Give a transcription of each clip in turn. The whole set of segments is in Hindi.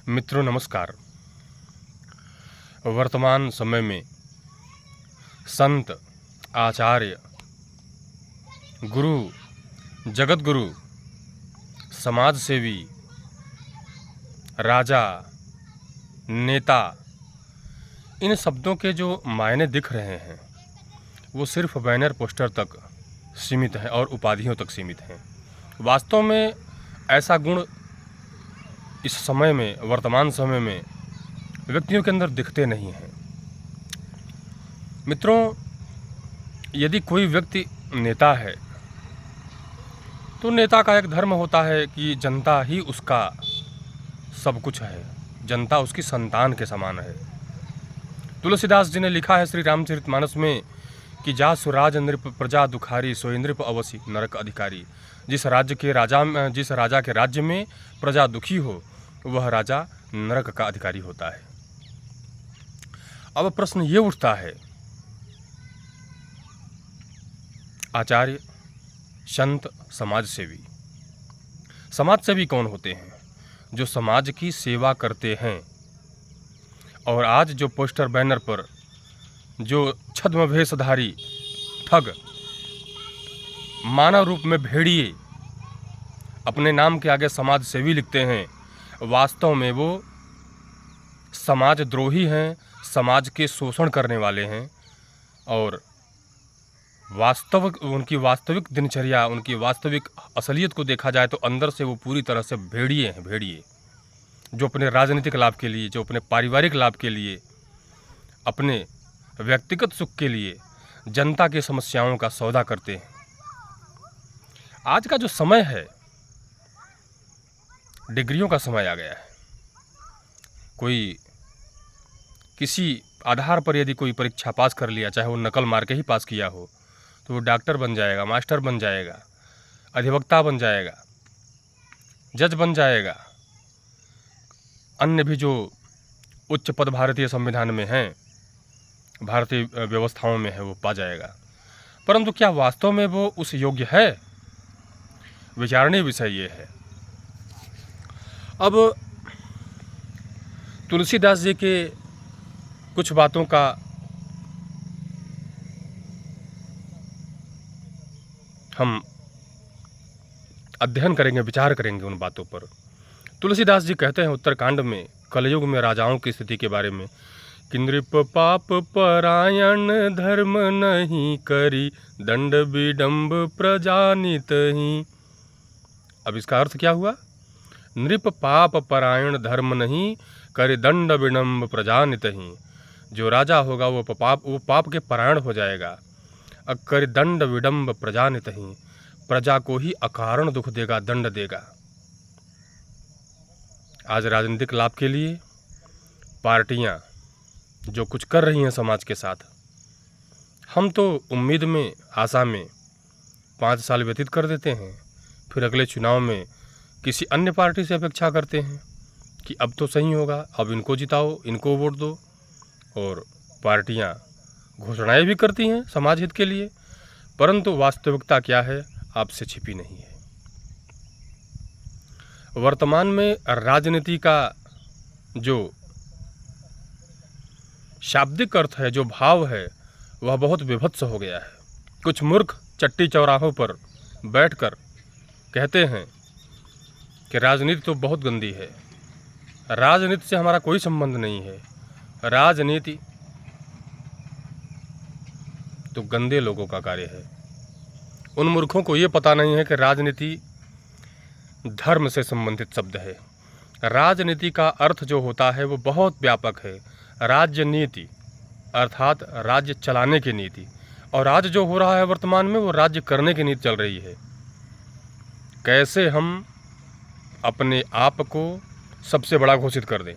मित्रों नमस्कार। वर्तमान समय में संत, आचार्य, गुरु, जगत गुरु, समाज सेवी, राजा, नेता, इन शब्दों के जो मायने दिख रहे हैं वो सिर्फ बैनर पोस्टर तक सीमित हैं और उपाधियों तक सीमित हैं। वास्तव में ऐसा गुण इस समय में, वर्तमान समय में व्यक्तियों के अंदर दिखते नहीं हैं। मित्रों, यदि कोई व्यक्ति नेता है तो नेता का एक धर्म होता है कि जनता ही उसका सब कुछ है, जनता उसकी संतान के समान है। तुलसीदास जी ने लिखा है श्री रामचरितमानस में कि जा सुराज नृप प्रजा दुखारी, सोई नृप अवसी नरक अधिकारी। जिस राजा के राज्य में प्रजा दुखी हो वह राजा नरक का अधिकारी होता है। अब प्रश्न ये उठता है, आचार्य, संत, समाज सेवी कौन होते हैं? जो समाज की सेवा करते हैं। और आज जो पोस्टर बैनर पर जो छद्म भेषधारी ठग, मानव रूप में भेड़िए अपने नाम के आगे समाज सेवी लिखते हैं, वास्तव में वो समाजद्रोही हैं, समाज के शोषण करने वाले हैं। और उनकी वास्तविक दिनचर्या, उनकी वास्तविक असलियत को देखा जाए तो अंदर से वो पूरी तरह से भेड़िए हैं, भेड़िए जो अपने राजनीतिक लाभ के लिए, जो अपने पारिवारिक लाभ के लिए, अपने व्यक्तिगत सुख के लिए जनता की समस्याओं का सौदा करते हैं। आज का जो समय है, डिग्रियों का समय आ गया है। कोई किसी आधार पर यदि कोई परीक्षा पास कर लिया, चाहे वो नकल मार के ही पास किया हो, तो वो डॉक्टर बन जाएगा, मास्टर बन जाएगा, अधिवक्ता बन जाएगा, जज बन जाएगा, अन्य भी जो उच्च पद भारतीय संविधान में हैं, भारतीय व्यवस्थाओं में है, वो पा जाएगा। परंतु क्या वास्तव में वो उस योग्य है? विचारणीय विषय ये है। अब तुलसीदास जी के कुछ बातों का हम अध्ययन करेंगे, विचार करेंगे उन बातों पर। तुलसीदास जी कहते हैं उत्तरकांड में, कलयुग में राजाओं की स्थिति के बारे में, कि नृप पाप परायण धर्म नहीं करी, दंड विडम्ब प्रजानित ही। अब इसका अर्थ क्या हुआ? नृप पाप परायण धर्म नहीं करे, दंड विडम्ब प्रजानित ही। जो राजा होगा वो पाप के परायण हो जाएगा, कर दंड विडम्ब प्रजानित ही, प्रजा को ही अकारण दुख देगा, दंड देगा। आज राजनीतिक लाभ के लिए पार्टियां जो कुछ कर रही हैं समाज के साथ, हम तो उम्मीद में, आशा में 5 साल व्यतीत कर देते हैं, फिर अगले चुनाव में किसी अन्य पार्टी से अपेक्षा करते हैं कि अब तो सही होगा, अब इनको जिताओ, इनको वोट दो। और पार्टियां घोषणाएं भी करती हैं समाज हित के लिए, परंतु वास्तविकता क्या है आपसे छिपी नहीं है। वर्तमान में राजनीति का जो शाब्दिक अर्थ है, जो भाव है, वह बहुत विभत्स हो गया है। कुछ मूर्ख चट्टी चौराहों पर बैठकर कहते हैं कि राजनीति तो बहुत गंदी है, राजनीति से हमारा कोई संबंध नहीं है, राजनीति तो गंदे लोगों का कार्य है। उन मूर्खों को ये पता नहीं है कि राजनीति धर्म से संबंधित शब्द है। राजनीति का अर्थ जो होता है वो बहुत व्यापक है। राज्य नीति अर्थात राज्य चलाने की नीति, और आज जो हो रहा है वर्तमान में वो राज्य करने की नीति चल रही है। कैसे हम अपने आप को सबसे बड़ा घोषित कर दें।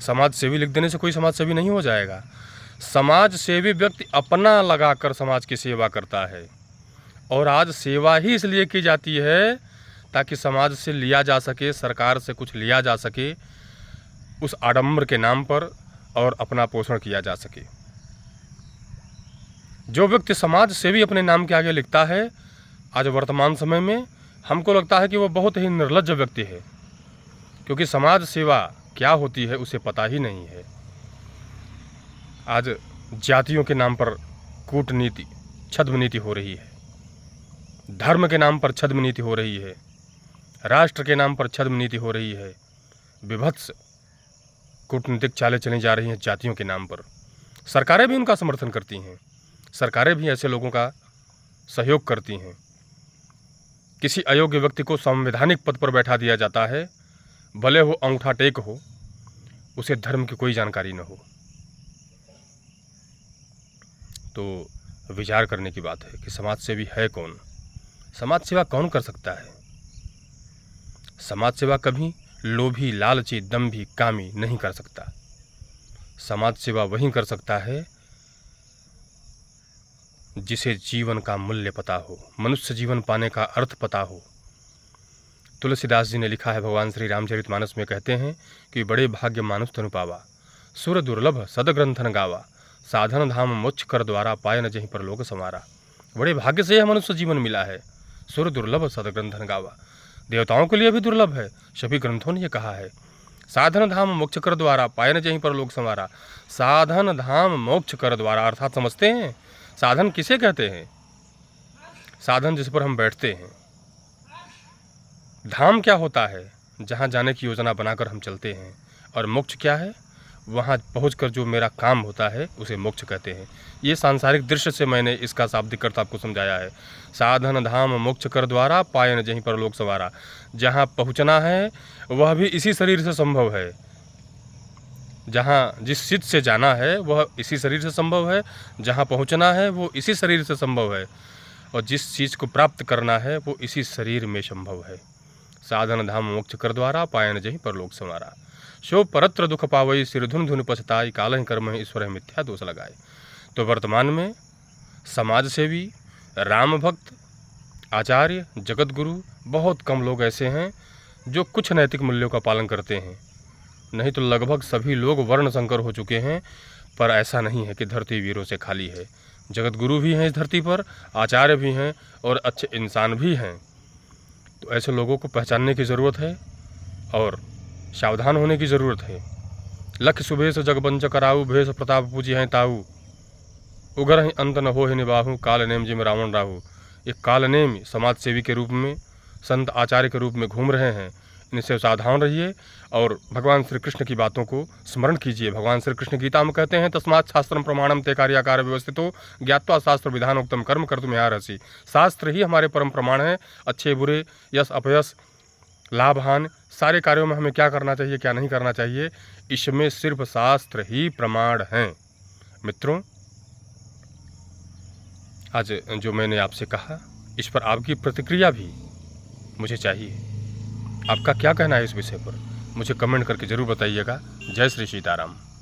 समाज सेवी लिख देने से कोई समाज सेवी नहीं हो जाएगा। समाज सेवी व्यक्ति अपना लगाकर समाज की सेवा करता है, और आज सेवा ही इसलिए की जाती है ताकि समाज से लिया जा सके, सरकार से कुछ लिया जा सके, उस आडंबर के नाम पर, और अपना पोषण किया जा सके। जो व्यक्ति समाज सेवी अपने नाम के आगे लिखता है, आज वर्तमान समय में हमको लगता है कि वो बहुत ही निर्लज्ज व्यक्ति है। क्योंकि समाज सेवा क्या होती है उसे पता ही नहीं है। आज जातियों के नाम पर कूटनीति, छद्म नीति हो रही है, धर्म के नाम पर छद्म नीति हो रही है, राष्ट्र के नाम पर छद्म नीति हो रही है, विभत्स कूटनीतिक चालें चली जा रही हैं जातियों के नाम पर। सरकारें भी उनका समर्थन करती हैं, सरकारें भी ऐसे लोगों का सहयोग करती हैं। किसी अयोग्य व्यक्ति को संवैधानिक पद पर बैठा दिया जाता है, भले वो अंगूठा टेक हो, उसे धर्म की कोई जानकारी न हो। तो विचार करने की बात है कि समाज सेवी है कौन, समाज सेवा कौन कर सकता है। समाज सेवा कभी लोभी, लालची, दंभी, कामी नहीं कर सकता। समाज सेवा वही कर सकता है जिसे जीवन का मूल्य पता हो, मनुष्य जीवन पाने का अर्थ पता हो। तुलसीदास जी ने लिखा है, भगवान श्री रामचरितमानस में कहते हैं कि बड़े भाग्य मानुष तनु पावा, सुर दुर्लभ सदग्रंथन गावा, साधन धाम मोक्ष कर द्वारा पायन जहीं पर लोक समारा। बड़े भाग्य से यह मनुष्य जीवन मिला है। सुर दुर्लभ सदग्रंथन गावा, देवताओं के लिए भी दुर्लभ है, सभी ग्रंथों ने यह कहा है। साधन धाम मोक्ष कर द्वारा पायन जहीं पर लोक समारा। साधन धाम मोक्ष कर द्वारा अर्थात समझते हैं साधन किसे कहते हैं? साधन जिस पर हम बैठते हैं। धाम क्या होता है? जहाँ जाने की योजना बनाकर हम चलते हैं। और मोक्ष क्या है? वहाँ पहुंचकर जो मेरा काम होता है उसे मोक्ष कहते हैं। ये सांसारिक दृश्य से मैंने इसका शाब्दिक अर्थ आपको समझाया है। साधन धाम मोक्ष कर द्वारा पायन जहीं पर लोक सवारा। जहाँ पहुँचना है वह भी इसी शरीर से संभव है, जहाँ जिस चित्त से जाना है वह इसी शरीर से संभव है, जहाँ पहुँचना है वो इसी शरीर से संभव है, और जिस चीज़ को प्राप्त करना है वो इसी शरीर में संभव है। साधन धाम मोक्ष कर द्वारा पायन जहीं पर लोक समारा। शो परत्र दुख पावई सिर धुन धुन पछताई, कालहि कर्म ईश्वर मिथ्या दोष लगाए। तो वर्तमान में समाज सेवी, राम भक्त, आचार्य, जगत गुरु बहुत कम लोग ऐसे हैं जो कुछ नैतिक मूल्यों का पालन करते हैं। नहीं तो लगभग सभी लोग वर्ण संकर हो चुके हैं। पर ऐसा नहीं है कि धरती वीरों से खाली है। जगत गुरु भी हैं इस धरती पर, आचार्य भी हैं और अच्छे इंसान भी हैं। तो ऐसे लोगों को पहचानने की ज़रूरत है और सावधान होने की ज़रूरत है। लख सुभेश जगबंच कराऊ, भेष प्रताप पूजी हैं ताऊ, उगर ही अंत न हो ही निबाहू, काल नेम जिम रावण राहू। एक काल नेम समाज सेवी के रूप में, संत आचार्य के रूप में घूम रहे हैं। इनसे सावधान रहिए और भगवान श्री कृष्ण की बातों को स्मरण कीजिए। भगवान श्री कृष्ण गीता में कहते हैं, तस्मात् शास्त्रम प्रमाणम ते कार्याकार व्यवस्थितो ज्ञात्वा शास्त्र विधानोक्तम कर्म कर्तुम अर्हसि। शास्त्र ही हमारे परम प्रमाण है। अच्छे बुरे, यश अपयश, लाभ हानि, सारे कार्यों में हमें क्या करना चाहिए, क्या नहीं करना चाहिए, इसमें सिर्फ शास्त्र ही प्रमाण हैं। मित्रों, आज जो मैंने आपसे कहा इस पर आपकी प्रतिक्रिया भी मुझे चाहिए। आपका क्या कहना है इस विषय पर? मुझे कमेंट करके ज़रूर बताइएगा। जय श्री सीताराम।